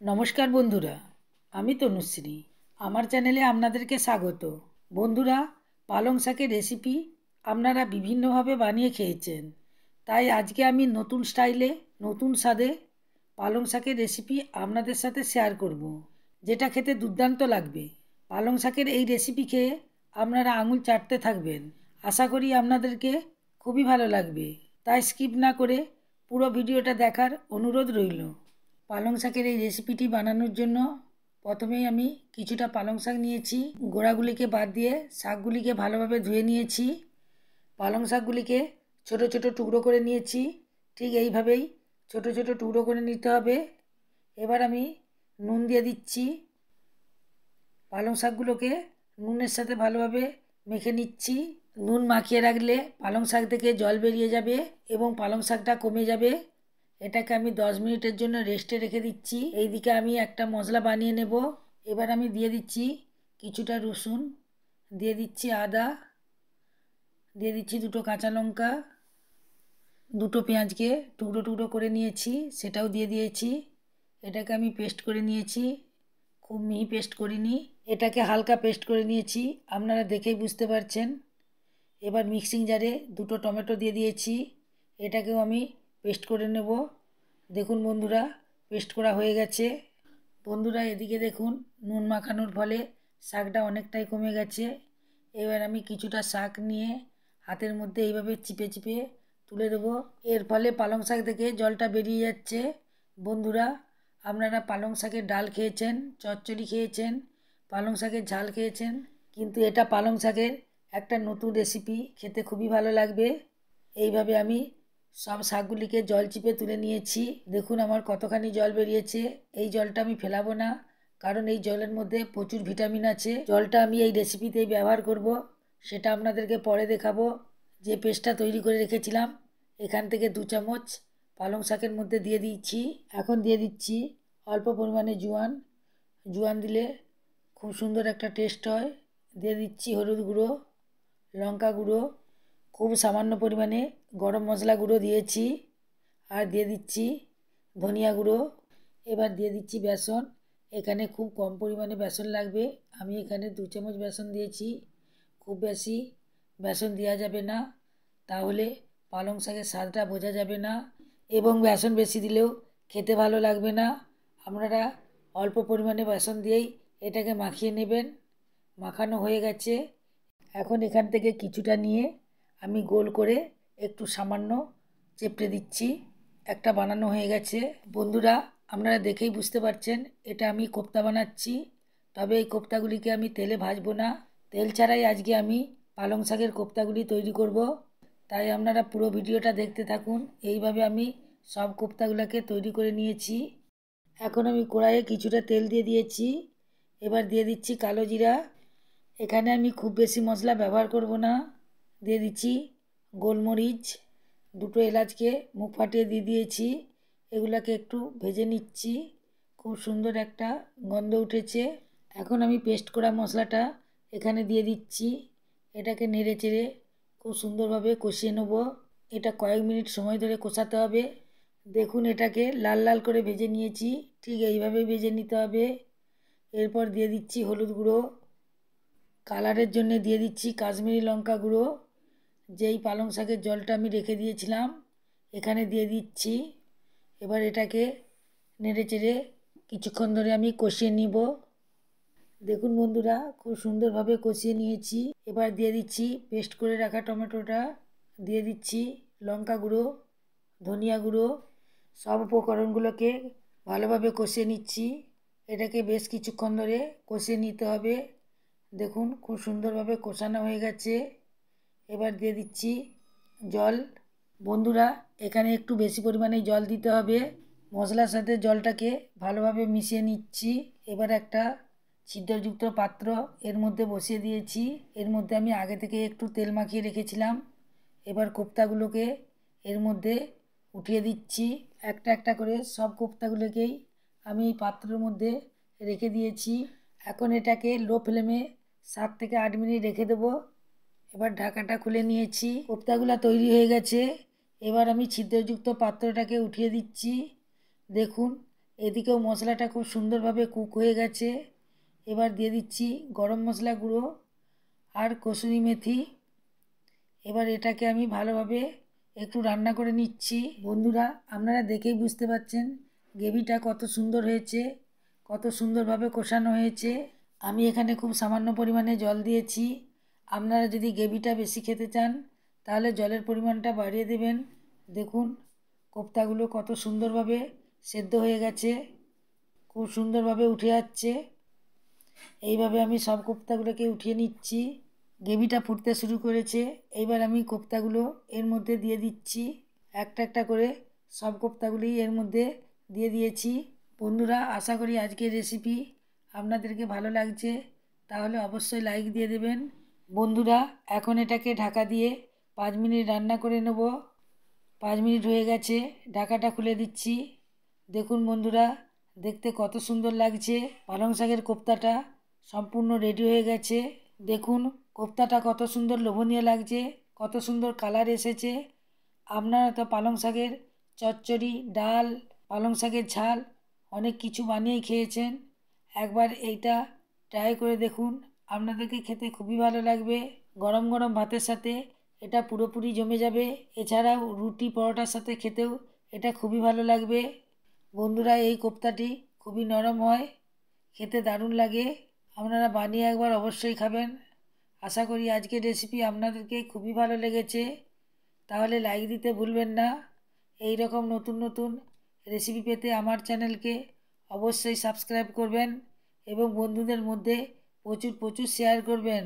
নমস্কার বন্ধুরা, আমি তনুশ্রী। আমার চ্যানেলে আপনাদেরকে স্বাগত। বন্ধুরা, পালং শাকের রেসিপি আপনারা বিভিন্নভাবে বানিয়ে খেয়েছেন, তাই আজকে আমি নতুন স্টাইলে নতুন স্বাদে পালং শাকের রেসিপি আপনাদের সাথে শেয়ার করব, যেটা খেতে দুর্দান্ত লাগবে। পালং শাকের এই রেসিপি খেয়ে আপনারা আঙুল চাটতে থাকবেন। আশা করি আপনাদেরকে খুবই ভালো লাগবে, তাই স্কিপ না করে পুরো ভিডিওটা দেখার অনুরোধ রইল। পালং শাকের এই রেসিপিটি বানানোর জন্য প্রথমেই আমি কিছুটা পালং শাক নিয়েছি। গোড়াগুলিকে বাদ দিয়ে শাকগুলিকে ভালোভাবে ধুয়ে নিয়েছি। পালং শাকগুলিকে ছোট ছোট টুকরো করে নিয়েছি। ঠিক এইভাবেই ছোট ছোট টুকরো করে নিতে হবে। এবার আমি নুন দিয়ে দিচ্ছি। পালং শাকগুলোকে নুনের সাথে ভালোভাবে মেখে নিচ্ছি। নুন মাখিয়ে রাখলে পালং শাক থেকে জল বেরিয়ে যাবে এবং পালং শাকটা কমে যাবে। এটাকে আমি 10 মিনিটের জন্য রেস্টে রেখে দিচ্ছি। এইদিকে আমি একটা মশলা বানিয়ে নেব। এবার আমি দিয়ে দিচ্ছি কিছুটা রসুন, দিয়ে দিচ্ছি আদা, দিয়ে দিচ্ছি দুটো কাঁচা লঙ্কা, দুটো পেঁয়াজকে টুকরো টুকরো করে নিয়েছি, সেটাও দিয়ে দিয়েছি। এটাকে আমি পেস্ট করে নিয়েছি, খুব মিহি পেস্ট করিনি, এটাকে হালকা পেস্ট করে নিয়েছি, আপনারা দেখেই বুঝতে পারছেন। এবার মিক্সিং জারে দুটো টমেটো দিয়ে দিয়েছি, এটাকেও আমি পেস্ট করে নেব। দেখুন বন্ধুরা, পেস্ট করা হয়ে গেছে। বন্ধুরা, এদিকে দেখুন নুন মাখানোর ফলে শাকটা অনেকটাই কমে গেছে। এবার আমি কিছুটা শাক নিয়ে হাতের মধ্যে এইভাবে চিপে চিপে তুলে দেবো। এর ফলে পালং শাক থেকে জলটা বেরিয়ে যাচ্ছে। বন্ধুরা, আপনারা পালং শাকের ডাল খেয়েছেন, চচ্চড়ি খেয়েছেন, পালং শাকের ঝাল খেয়েছেন, কিন্তু এটা পালং শাকের একটা নতুন রেসিপি, খেতে খুবই ভালো লাগবে। এইভাবে আমি সব শাকগুলিকে জল চিপে তুলে নিয়েছি। দেখুন আমার কতখানি জল বেরিয়েছে। এই জলটা আমি ফেলাবো না, কারণ এই জলের মধ্যে প্রচুর ভিটামিন আছে। জলটা আমি এই রেসিপিতেই ব্যবহার করব, সেটা আপনাদেরকে পরে দেখাবো। যে পেস্টটা তৈরি করে রেখেছিলাম, এখান থেকে 2 চামচ পালং শাকের মধ্যে দিয়ে দিচ্ছি। এখন দিয়ে দিচ্ছি অল্প পরিমাণে জোয়ান। জোয়ান দিলে খুব সুন্দর একটা টেস্ট হয়। দিয়ে দিচ্ছি হলুদ গুঁড়ো, লঙ্কা গুঁড়ো, খুব সামান্য পরিমাণে গরম মশলা গুঁড়ো দিয়েছি, আর দিয়ে দিচ্ছি ধনিয়া গুঁড়ো। এবার দিয়ে দিচ্ছি বেসন। এখানে খুব কম পরিমাণে বেসন লাগবে, আমি এখানে 2 চামচ বেসন দিয়েছি। খুব বেশি বেসন দেওয়া যাবে না, তাহলে পালং শাকের স্বাদটা বোঝা যাবে না, এবং বেসন বেশি দিলেও খেতে ভালো লাগবে না। আপনারা অল্প পরিমাণে বেসন দিয়েই এটাকে মাখিয়ে নেবেন। মাখানো হয়ে গেছে। এখন এখান থেকে কিছুটা নিয়ে আমি গোল করে একটু সামান্য চেপড়ে দিচ্ছি। একটা বানানো হয়ে গেছে। বন্ধুরা, আপনারা দেখেই বুঝতে পারছেন এটা আমি কোপ্তা বানাচ্ছি, তবে এই কোপ্তাগুলিকে আমি তেলে ভাজবো না। তেল ছাড়াই আজকে আমি পালং শাকের কোপ্তাগুলি তৈরি করব, তাই আপনারা পুরো ভিডিওটা দেখতে থাকুন। এইভাবে আমি সব কোপ্তাগুলোকে তৈরি করে নিয়েছি। এখন আমি কড়াইয়ে কিছুটা তেল দিয়ে দিয়েছি। এবার দিয়ে দিচ্ছি কালো জিরা। এখানে আমি খুব বেশি মশলা ব্যবহার করব না। দিয়ে দিচ্ছি গোলমরিচ, দুটো এলাচকে মুখ ফাটিয়ে দিয়ে দিয়েছি। এগুলাকে একটু ভেজে নিচ্ছি। খুব সুন্দর একটা গন্ধ উঠেছে। এখন আমি পেস্ট করা মশলাটা এখানে দিয়ে দিচ্ছি। এটাকে নেড়ে চেড়ে খুব সুন্দরভাবে কষিয়ে নেব। এটা কয়েক মিনিট সময় ধরে কষাতে হবে। দেখুন এটাকে লাল লাল করে ভেজে নিয়েছি, ঠিক এইভাবেই ভেজে নিতে হবে। এরপর দিয়ে দিচ্ছি হলুদ গুঁড়ো, কালারের জন্য দিয়ে দিচ্ছি কাশ্মীরি লঙ্কা গুঁড়ো। যেই পালং শাকের জলটা আমি রেখে দিয়েছিলাম এখানে দিয়ে দিচ্ছি। এবার এটাকে নেড়ে চেড়ে কিছুক্ষণ ধরে আমি কষিয়ে নিব। দেখুন বন্ধুরা, খুব সুন্দরভাবে কষিয়ে নিয়েছি। এবার দিয়ে দিচ্ছি পেস্ট করে রাখা টমেটোটা, দিয়ে দিচ্ছি লঙ্কা গুঁড়ো, ধনিয়া গুঁড়ো, সব উপকরণগুলোকে ভালোভাবে কষিয়ে নিচ্ছি। এটাকে বেশ কিছুক্ষণ ধরে কষিয়ে নিতে হবে। দেখুন খুব সুন্দরভাবে কষানো হয়ে গেছে। এবার দিয়ে দিচ্ছি জল। বন্ধুরা, এখানে একটু বেশি পরিমাণে জল দিতে হবে। মশলার সাথে জলটাকে ভালোভাবে মিশিয়ে নিচ্ছি। এবার একটা ছিদ্রযুক্ত পাত্র এর মধ্যে বসিয়ে দিয়েছি। এর মধ্যে আমি আগে থেকে একটু তেল মাখিয়ে রেখেছিলাম। এবার কোপ্তাগুলোকে এর মধ্যে উঠিয়ে দিচ্ছি। একটা একটা করে সব কোপ্তাগুলোকেই আমি এই পাত্রের মধ্যে রেখে দিয়েছি। এখন এটাকে লো ফ্লেমে 7 থেকে 8 মিনিট রেখে দেবো। এবার ঢাকাটা খুলে নিয়েছি। কোপ্তাগুলো তৈরি হয়ে গেছে। এবার আমি ছিদ্রযুক্ত পাত্রটাকে উঠিয়ে দিচ্ছি। দেখুন এদিকেও মশলাটা খুব সুন্দরভাবে কুক হয়ে গেছে। এবার দিয়ে দিচ্ছি গরম মশলা গুঁড়ো আর কসুরি মেথি। এবার এটাকে আমি ভালোভাবে একটু রান্না করে নিচ্ছি। বন্ধুরা, আপনারা দেখেই বুঝতে পারছেন গ্রেভিটা কত সুন্দর হয়েছে, কত সুন্দরভাবে কষানো হয়েছে। আমি এখানে খুব সামান্য পরিমাণে জল দিয়েছি। আপনারা যদি গ্রেভিটা বেশি খেতে চান তাহলে জলের পরিমাণটা বাড়িয়ে দেবেন। দেখুন কোপ্তাগুলো কত সুন্দরভাবে সেদ্ধ হয়ে গেছে, খুব সুন্দরভাবে উঠে যাচ্ছে। এইভাবে আমি সব কোপ্তাগুলোকে উঠিয়ে নিচ্ছি। গ্রেভিটা ফুটতে শুরু করেছে। এইবার আমি কোপ্তাগুলো এর মধ্যে দিয়ে দিচ্ছি। একটা একটা করে সব কোপ্তাগুলি এর মধ্যে দিয়ে দিয়েছি। বন্ধুরা, আশা করি আজকের রেসিপি আপনাদেরকে ভালো লাগছে, তাহলে অবশ্যই লাইক দিয়ে দেবেন। বন্ধুরা, এখন এটাকে ঢাকা দিয়ে 5 মিনিট রান্না করে নেব। 5 মিনিট হয়ে গেছে, ঢাকাটা খুলে দিচ্ছি। দেখুন বন্ধুরা, দেখতে কত সুন্দর লাগছে। পালং শাকের কোপ্তাটা সম্পূর্ণ রেডি হয়ে গেছে। দেখুন কোপ্তাটা কত সুন্দর লোভনীয় লাগছে, কত সুন্দর কালার এসেছে। আপনারা তো পালং শাকের চচ্চড়ি, ডাল, পালং শাকের ঝাল অনেক কিছু বানিয়ে খেয়েছেন। একবার এইটা ট্রাই করে দেখুন, আপনাদেরকে খেতে খুবই ভালো লাগবে। গরম গরম ভাতের সাথে এটা পুরোপুরি জমে যাবে। এছাড়াও রুটি পরোটার সাথে খেতেও এটা খুবই ভালো লাগবে। বন্ধুরা, এই কোপ্তাটি খুবই নরম হয়, খেতে দারুণ লাগে। আপনারা বানিয়ে একবার অবশ্যই খাবেন। আশা করি আজকের রেসিপি আপনাদেরকে খুবই ভালো লেগেছে, তাহলে লাইক দিতে ভুলবেন না। এই রকম নতুন নতুন রেসিপি পেতে আমার চ্যানেলকে অবশ্যই সাবস্ক্রাইব করবেন এবং বন্ধুদের মধ্যে প্রচুর প্রচুর শেয়ার করবেন।